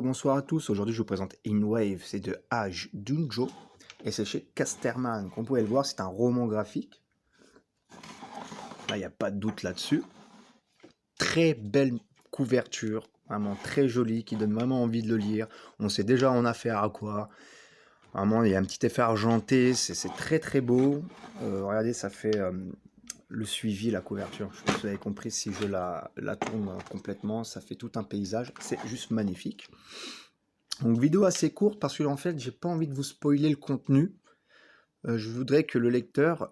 bonsoir à tous. Aujourd'hui, je vous présente In Wave, c'est de Age Junjo et c'est chez Casterman. Comme vous pouvez le voir, c'est un roman graphique. Là, il n'y a pas de doute là-dessus. Très belle couverture, vraiment très jolie, qui donne vraiment envie de le lire. On sait déjà en affaire à quoi. Vraiment, il y a un petit effet argenté, c'est très très beau. Regardez, ça fait le suivi, la couverture. Je pense que vous avez compris, si je la tourne complètement, ça fait tout un paysage. C'est juste magnifique. Donc vidéo assez courte parce que en fait j'ai pas envie de vous spoiler le contenu. Je voudrais que le lecteur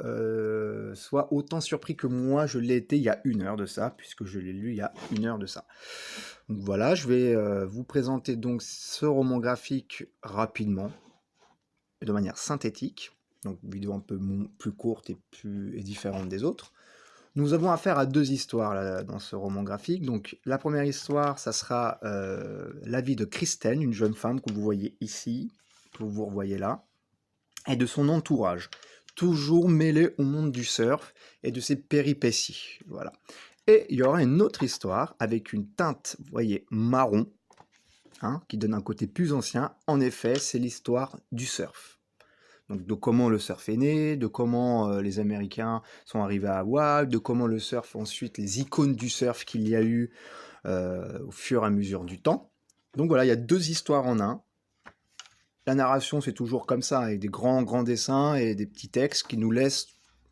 soit autant surpris que moi je l'ai été il y a 1 heure de ça, puisque je l'ai lu il y a 1 heure de ça. Donc voilà, je vais vous présenter donc ce roman graphique rapidement, de manière synthétique. Donc vidéo un peu plus courte et différente des autres. Nous avons affaire à 2 histoires là, dans ce roman graphique. Donc la première histoire, ça sera la vie de Kristen, une jeune femme que vous voyez ici, que vous revoyez là, et de son entourage, toujours mêlé au monde du surf et de ses péripéties. Voilà. Et il y aura une autre histoire avec une teinte, vous voyez, marron, hein, qui donne un côté plus ancien. En effet, c'est l'histoire du surf. Donc de comment le surf est né, de comment les Américains sont arrivés à Hawaï, de comment le surf, ensuite les icônes du surf qu'il y a eu au fur et à mesure du temps. Donc voilà, il y a 2 histoires en un. La narration, c'est toujours comme ça, avec des grands dessins et des petits textes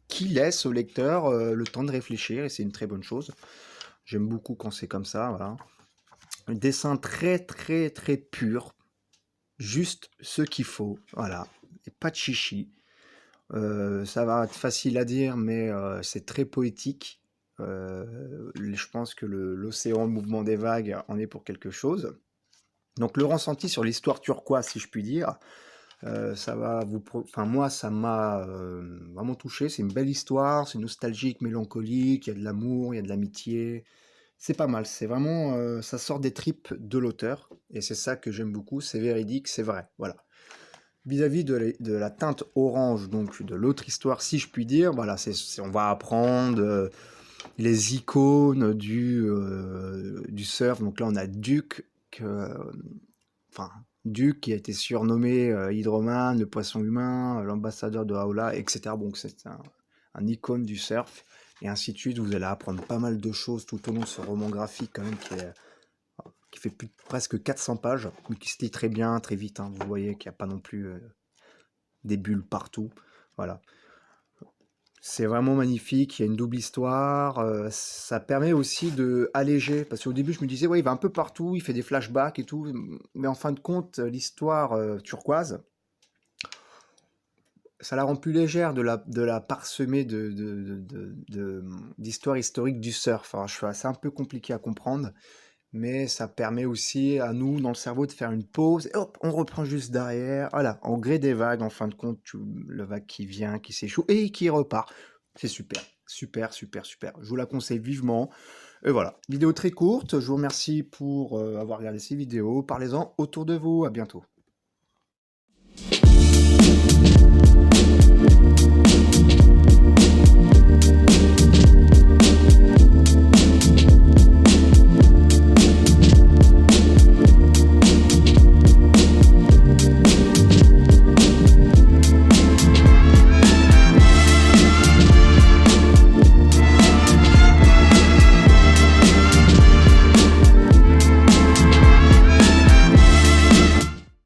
qui laissent au lecteur le temps de réfléchir, et c'est une très bonne chose. J'aime beaucoup quand c'est comme ça, voilà. Un dessin très pur, juste ce qu'il faut, voilà, et pas de chichi. Ça va être facile à dire, mais c'est très poétique. Je pense que l'océan, le mouvement des vagues en est pour quelque chose. Donc le ressenti sur l'histoire turquoise, si je puis dire, ça va enfin moi ça m'a vraiment touché. C'est une belle histoire, c'est nostalgique, mélancolique, il y a de l'amour, il y a de l'amitié. C'est pas mal, c'est vraiment, ça sort des tripes de l'auteur, et c'est ça que j'aime beaucoup, c'est véridique, c'est vrai, voilà. Vis-à-vis de la teinte orange, donc de l'autre histoire, si je puis dire, voilà, on va apprendre les icônes du surf. Donc là, on a Duke, enfin, Duke qui a été surnommé Hydroman, le poisson humain, l'ambassadeur de Aola, etc. Donc c'est un icône du surf, et ainsi de suite. Vous allez apprendre pas mal de choses tout au long de ce roman graphique, quand même, qui fait presque 400 pages, mais qui se lit très bien, très vite, hein. Vous voyez qu'il n'y a pas non plus des bulles partout. Voilà. C'est vraiment magnifique, il y a une double histoire, ça permet aussi de alléger, parce qu'au début je me disais, ouais, il va un peu partout, il fait des flashbacks et tout, mais en fin de compte, l'histoire turquoise, ça la rend plus légère de la parsemer d'histoires historiques du surf. Alors, c'est un peu compliqué à comprendre, mais ça permet aussi à nous, dans le cerveau, de faire une pause, et hop, on reprend juste derrière, voilà, en gré des vagues, en fin de compte, le vague qui vient, qui s'échoue, et qui repart. C'est super, super. Je vous la conseille vivement. Et voilà, vidéo très courte, je vous remercie pour avoir regardé ces vidéos, parlez-en autour de vous, à bientôt.